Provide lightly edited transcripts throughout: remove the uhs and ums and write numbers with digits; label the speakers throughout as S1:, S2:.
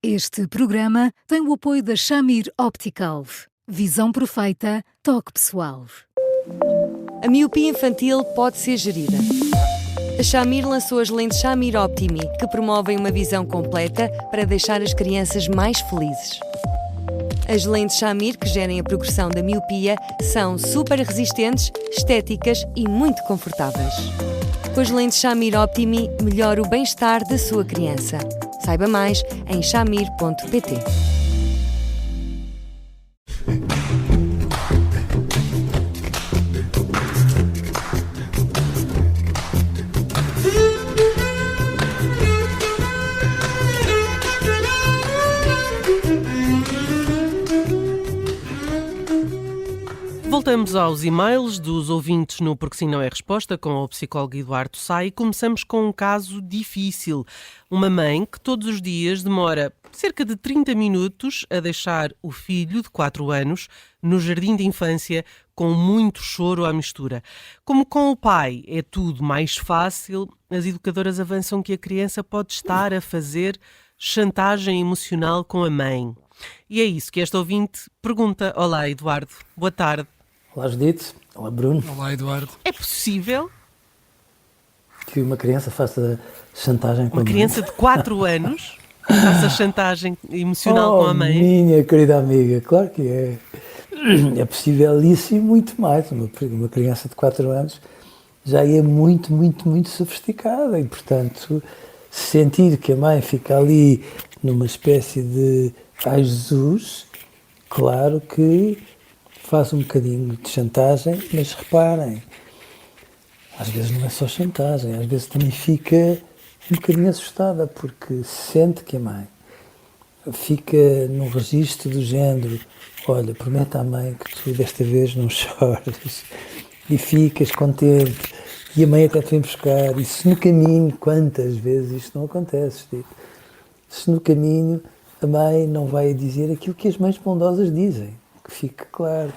S1: Este programa tem o apoio da Shamir Optical. Visão perfeita, toque pessoal.
S2: A miopia infantil pode ser gerida. A Shamir lançou as lentes Shamir Optimi, que promovem uma visão completa para deixar as crianças mais felizes. As lentes Shamir, que gerem a progressão da miopia, são super resistentes, estéticas e muito confortáveis. Com as lentes Shamir Optimi, melhora o bem-estar da sua criança. Saiba mais em shamir.pt.
S3: Voltamos aos e-mails dos ouvintes no Porque Sim Não É Resposta com o psicólogo Eduardo Sá e começamos com um caso difícil. Uma mãe que todos os dias demora cerca de 30 minutos a deixar o filho de 4 anos no jardim de infância com muito choro à mistura. Como com o pai é tudo mais fácil, as educadoras avançam que a criança pode estar a fazer chantagem emocional com a mãe. E é isso que esta ouvinte pergunta. Olá, Eduardo. Boa tarde.
S4: Olá, Judite. Olá, Bruno.
S5: Olá, Eduardo.
S3: É possível
S4: que uma criança faça chantagem com a mãe?
S3: Uma criança de 4 anos faça chantagem emocional com a mãe?
S4: Minha querida amiga, claro que é. É possível isso e muito mais. Uma criança de 4 anos já é muito, muito, muito sofisticada e, portanto, sentir que a mãe fica ali numa espécie de ai Jesus, claro que faz um bocadinho de chantagem, mas reparem, às vezes não é só chantagem, às vezes também fica um bocadinho assustada, porque sente que a mãe fica num registro do género, olha, promete à mãe que tu desta vez não choras, e ficas contente, e a mãe até te vem buscar, e se no caminho, quantas vezes isto não acontece, Steve? Se no caminho a mãe não vai dizer aquilo que as mães bondosas dizem, que fique claro.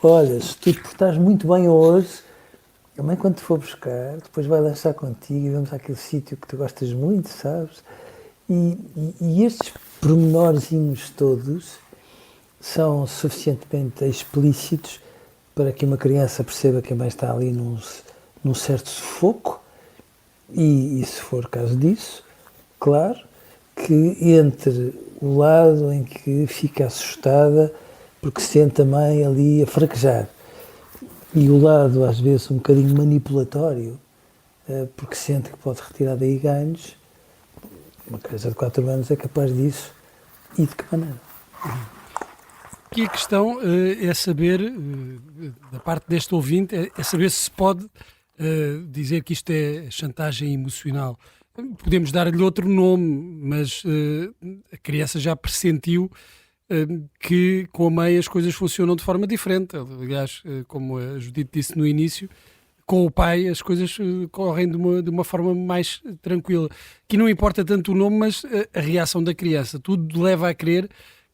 S4: Olha, se tu te portares muito bem hoje, a mãe quando te for buscar, depois vai lançar contigo e vamos àquele sítio que tu gostas muito, sabes? E estes pormenorzinhos todos são suficientemente explícitos para que uma criança perceba que a mãe está ali num certo sufoco e se for caso disso, claro, que entre o lado em que fica assustada porque sente a mãe ali a fraquejar e o lado às vezes um bocadinho manipulatório porque sente que pode retirar daí ganhos, uma criança de 4 anos é capaz disso e de que maneira?
S5: Aqui a questão é saber, da parte deste ouvinte, é saber se pode dizer que isto é chantagem emocional. Podemos dar-lhe outro nome, mas a criança já pressentiu que com a mãe as coisas funcionam de forma diferente. Aliás, como a Judite disse no início, com o pai as coisas correm de uma forma mais tranquila. Aqui não importa tanto o nome, mas a reação da criança. Tudo leva a crer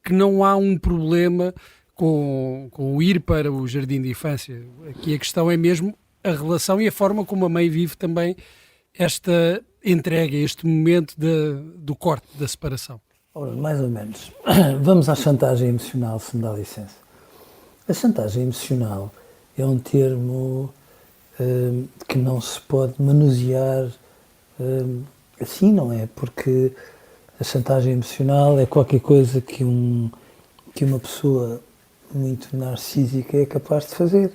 S5: que não há um problema com o ir para o jardim de infância. Aqui a questão é mesmo a relação e a forma como a mãe vive também esta entrega, este momento do corte, da separação.
S4: Ora, mais ou menos. Vamos à chantagem emocional, se me dá licença. A chantagem emocional é um termo que não se pode manusear assim, não é? Porque a chantagem emocional é qualquer coisa que uma pessoa muito narcísica é capaz de fazer.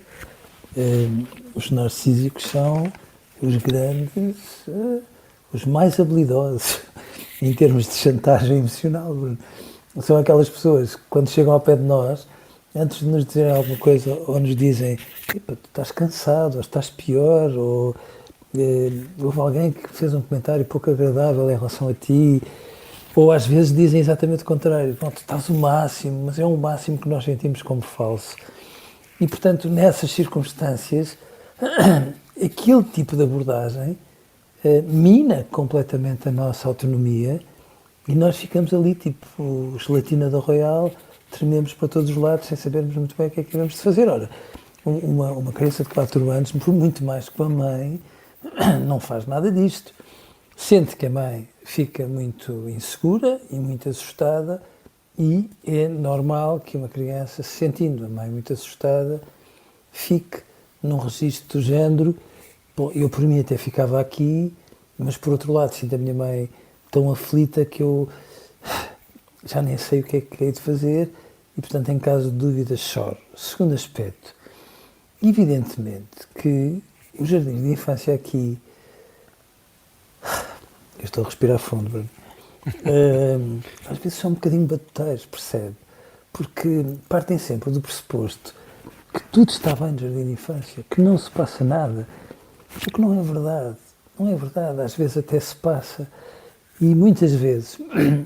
S4: Os narcísicos são os grandes, os mais habilidosos em termos de chantagem emocional, Bruno. São aquelas pessoas que, quando chegam ao pé de nós, antes de nos dizerem alguma coisa, ou nos dizem, tu estás cansado, ou estás pior, ou houve alguém que fez um comentário pouco agradável em relação a ti, ou às vezes dizem exatamente o contrário, tu estás o máximo, mas é um máximo que nós sentimos como falso. E, portanto, nessas circunstâncias, aquele tipo de abordagem mina completamente a nossa autonomia e nós ficamos ali, tipo gelatina do Royal, trememos para todos os lados sem sabermos muito bem o que é que devemos de fazer. Ora, uma criança de 4 anos, por muito mais que a mãe, não faz nada disto. Sente que a mãe fica muito insegura e muito assustada, e é normal que uma criança, sentindo a mãe muito assustada, fique num registro do género: bom, eu por mim até ficava aqui, mas por outro lado sinto a minha mãe tão aflita que eu já nem sei o que é que hei de fazer, e portanto em caso de dúvidas choro. Segundo aspecto, evidentemente que os jardins de infância aqui, eu estou a respirar fundo, Bruno, às vezes são um bocadinho batuteiros, percebe? Porque partem sempre do pressuposto que tudo está bem no jardim de infância, que não se passa nada, o que não é verdade. Não é verdade, às vezes até se passa. E muitas vezes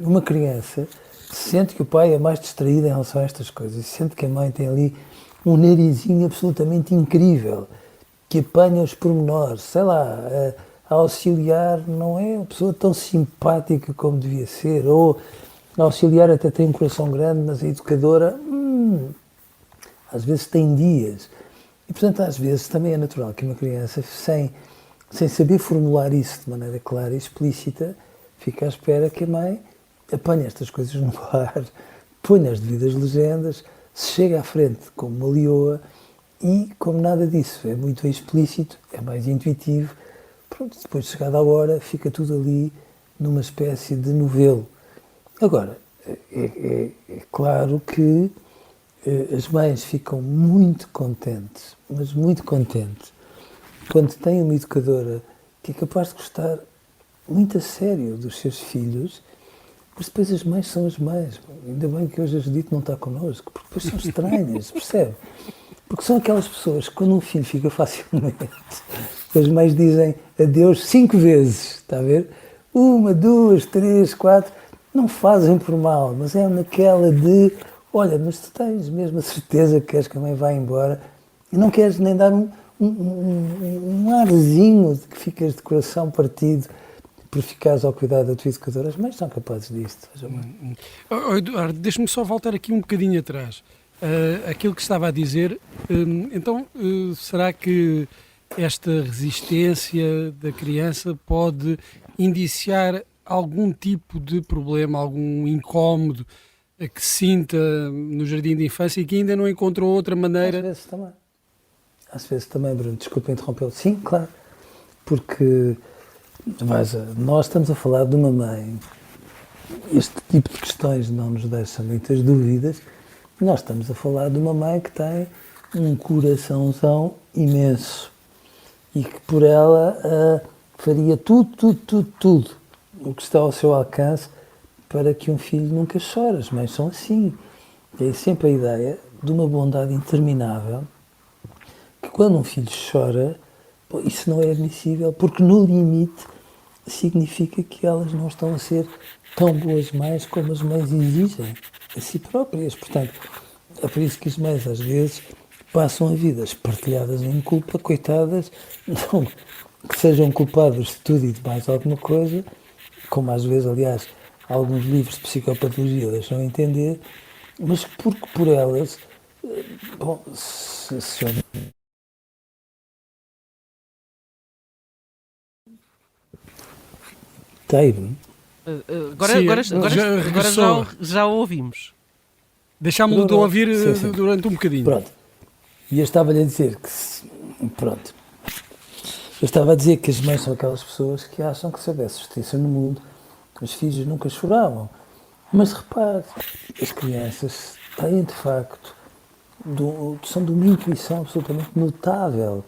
S4: uma criança sente que o pai é mais distraído em relação a estas coisas, sente que a mãe tem ali um narizinho absolutamente incrível, que apanha os pormenores, sei lá, a auxiliar não é uma pessoa tão simpática como devia ser, ou a auxiliar até tem um coração grande, mas a educadora, às vezes tem dias. E, portanto, às vezes também é natural que uma criança, sem saber formular isso de maneira clara e explícita, fique à espera que a mãe apanhe estas coisas no ar, ponha as devidas legendas, se chega à frente como uma leoa, e como nada disso é muito explícito, é mais intuitivo, pronto, depois de chegada a hora fica tudo ali numa espécie de novelo. Agora, é claro que as mães ficam muito contentes, mas muito contentes, quando têm uma educadora que é capaz de gostar muito a sério dos seus filhos, mas depois as mães são as mães. Ainda bem que hoje a Judite não está connosco, porque depois são estranhas, percebe? Porque são aquelas pessoas que quando um filho fica facilmente, as mães dizem adeus 5 vezes, está a ver? 1, 2, 3, 4, não fazem por mal, mas é naquela de, olha, mas tu tens mesmo a certeza que queres que a mãe vá embora e não queres nem dar um arzinho de que ficas de coração partido por ficares ao cuidado da tua educadora. As mães são capazes disto.
S5: Eduardo, deixa-me só voltar aqui um bocadinho atrás. Aquilo que estava a dizer, então, será que esta resistência da criança pode indiciar algum tipo de problema, algum incómodo que sinta no jardim de infância e que ainda não encontrou outra maneira?
S4: Às vezes também, Bruno, desculpa interrompê-lo. Sim, claro, porque nós estamos a falar de uma mãe, este tipo de questões não nos deixa muitas dúvidas. Nós estamos a falar de uma mãe que tem um coraçãozão imenso e que por ela faria tudo o que está ao seu alcance para que um filho nunca chore. As mães são assim. Tem sempre a ideia de uma bondade interminável, que quando um filho chora, isso não é admissível, porque no limite significa que elas não estão a ser tão boas mães como as mães exigem a si próprias. Portanto, é por isso que as mães às vezes passam a vida espartilhadas em culpa, coitadas, não que sejam culpadas de tudo e de mais alguma coisa, como às vezes, aliás, alguns livros de psicopatologia deixam entender, mas porque por elas, bom, se está aí, não?
S3: Agora já o ouvimos.
S5: Deixámo-lo de ouvir
S4: sim.
S5: durante um bocadinho.
S4: Pronto. E eu estava-lhe a dizer que, pronto, eu estava a dizer que as mães são aquelas pessoas que acham que se houvesse justiça no mundo, os filhos nunca choravam. Mas repare, as crianças têm de facto, são de uma intuição absolutamente notável.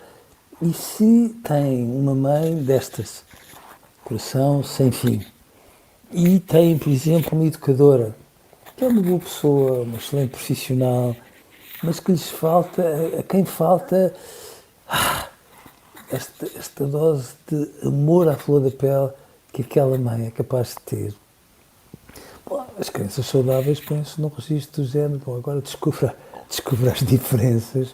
S4: E se têm uma mãe destas, coração sem fim, e têm, por exemplo, uma educadora, que é uma boa pessoa, uma excelente profissional, mas que lhes falta, a quem falta esta dose de amor à flor da pele que aquela mãe é capaz de ter. Bom, as crianças saudáveis põem-se num registro do género, bom, agora descubra as diferenças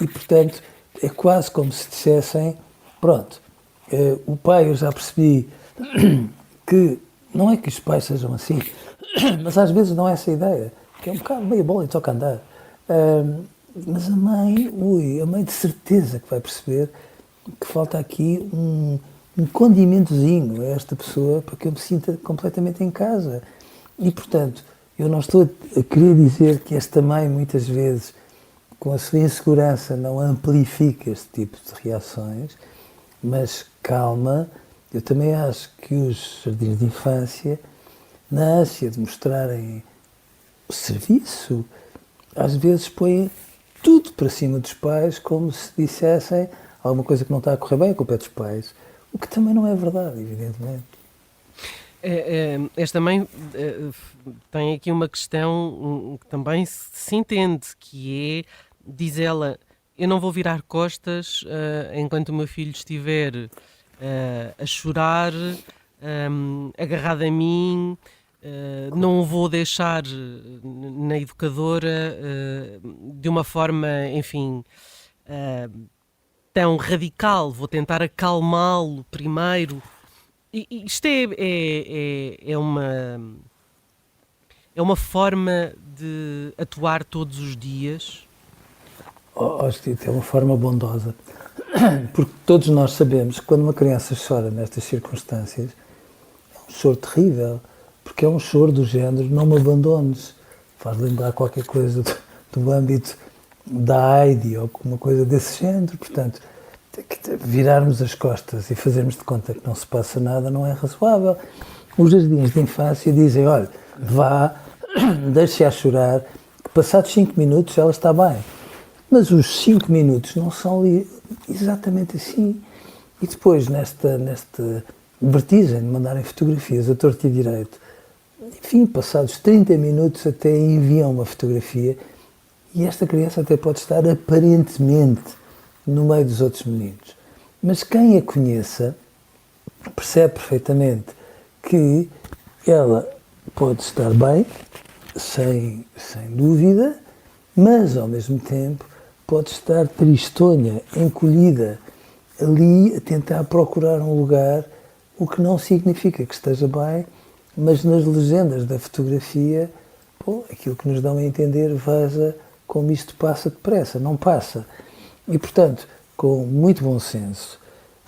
S4: e, portanto, é quase como se dissessem, pronto, o pai, eu já percebi que não é que os pais sejam assim, mas às vezes não é essa a ideia, que é um bocado meia bola e toca andar. Mas a mãe de certeza que vai perceber que falta aqui um condimentozinho a esta pessoa para que eu me sinta completamente em casa. E, portanto, eu não estou a querer dizer que esta mãe, muitas vezes, com a sua insegurança, não amplifica este tipo de reações, mas calma, eu também acho que os jardins de infância, na ânsia de mostrarem o serviço, às vezes põem tudo para cima dos pais, como se dissessem alguma coisa que não está a correr bem, a culpa é dos pais. O que também não é verdade, evidentemente.
S3: Esta mãe tem aqui uma questão que também se entende, que é, diz ela, eu não vou virar costas enquanto o meu filho estiver a chorar, agarrado a mim, não o vou deixar na educadora de uma forma, enfim, tão radical, vou tentar acalmá-lo primeiro. Isto é uma forma de atuar todos os dias?
S4: É uma forma bondosa, porque todos nós sabemos que quando uma criança chora nestas circunstâncias, é um choro terrível, porque é um choro do género, não me abandones, faz lembrar qualquer coisa do âmbito da AIDS ou alguma coisa desse género. Portanto, virarmos as costas e fazermos de conta que não se passa nada não é razoável. Os jardins de infância dizem, olha, vá, deixe-a chorar, que passados 5 minutos ela está bem. Mas os 5 minutos não são ali exatamente assim. E depois, nesta vertigem de mandarem fotografias a torto e direito, enfim, passados 30 minutos até enviam uma fotografia e esta criança até pode estar aparentemente no meio dos outros meninos. Mas quem a conheça percebe perfeitamente que ela pode estar bem, sem dúvida, mas ao mesmo tempo pode estar tristonha, encolhida, ali a tentar procurar um lugar, o que não significa que esteja bem, mas nas legendas da fotografia, aquilo que nos dão a entender, veja como isto passa depressa, não passa. E, portanto, com muito bom senso,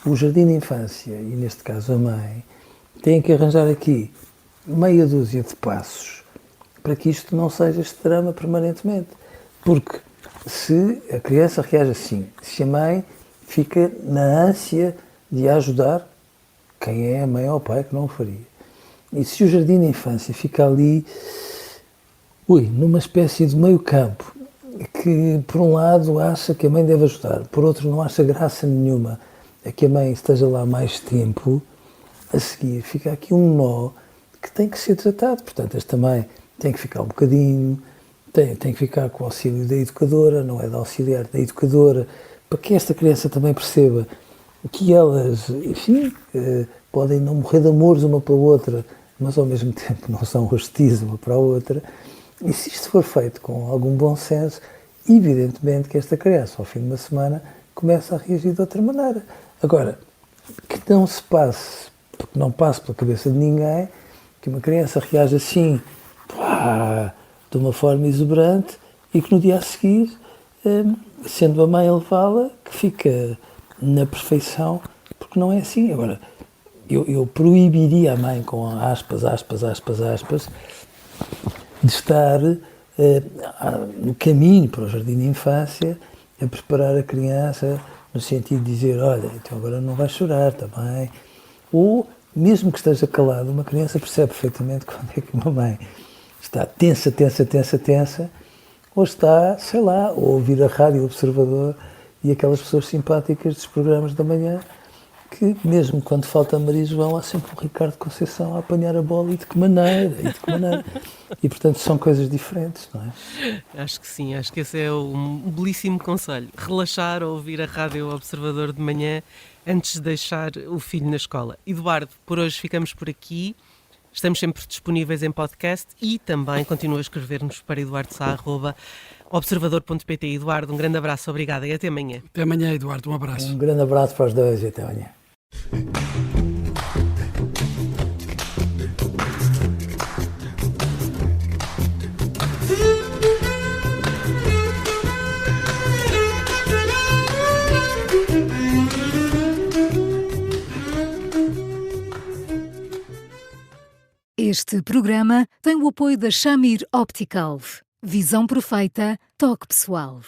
S4: o jardim de infância, e neste caso a mãe, tem que arranjar aqui meia dúzia de passos para que isto não seja este drama permanentemente. Porque se a criança reage assim, se a mãe fica na ânsia de a ajudar, quem é a mãe ou o pai que não o faria? E se o jardim de infância fica ali, numa espécie de meio campo, que por um lado acha que a mãe deve ajudar, por outro não acha graça nenhuma a que a mãe esteja lá mais tempo, a seguir fica aqui um nó que tem que ser desatado. Portanto, esta mãe tem que ficar um bocadinho, tem que ficar com o auxílio da educadora, não é da auxiliar, da educadora, para que esta criança também perceba que elas, enfim, podem não morrer de amores uma pela outra, mas ao mesmo tempo não são hostis uma para a outra. E se isto for feito com algum bom senso, evidentemente que esta criança, ao fim de uma semana, começa a reagir de outra maneira. Agora, que não se passe, porque não passe pela cabeça de ninguém, que uma criança reage assim, de uma forma exuberante, e que no dia a seguir, sendo a mãe a levá-la, que fica na perfeição, porque não é assim. Agora, eu proibiria a mãe, com aspas, de estar no caminho para o jardim de infância, a preparar a criança no sentido de dizer, olha, então agora não vais chorar, está bem? Ou, mesmo que esteja calado, uma criança percebe perfeitamente quando é que uma mãe está tensa, ou está, sei lá, ou a ouvir a Rádio Observador e aquelas pessoas simpáticas dos programas da manhã, que mesmo quando falta Maria João, há sempre o Ricardo Conceição a apanhar a bola, e de que maneira. E, portanto, são coisas diferentes, não é?
S3: Acho que sim, acho que esse é um belíssimo conselho. Relaxar ou ouvir a Rádio Observador de manhã antes de deixar o filho na escola. Eduardo, por hoje ficamos por aqui. Estamos sempre disponíveis em podcast e também continua a escrever-nos para eduardo.sa@observador.pt. Eduardo, um grande abraço, obrigada e até amanhã.
S5: Até amanhã, Eduardo, um abraço.
S4: Um grande abraço para os dois e até amanhã.
S1: Este programa tem o apoio da Shamir Optical. Visão perfeita, toque pessoal.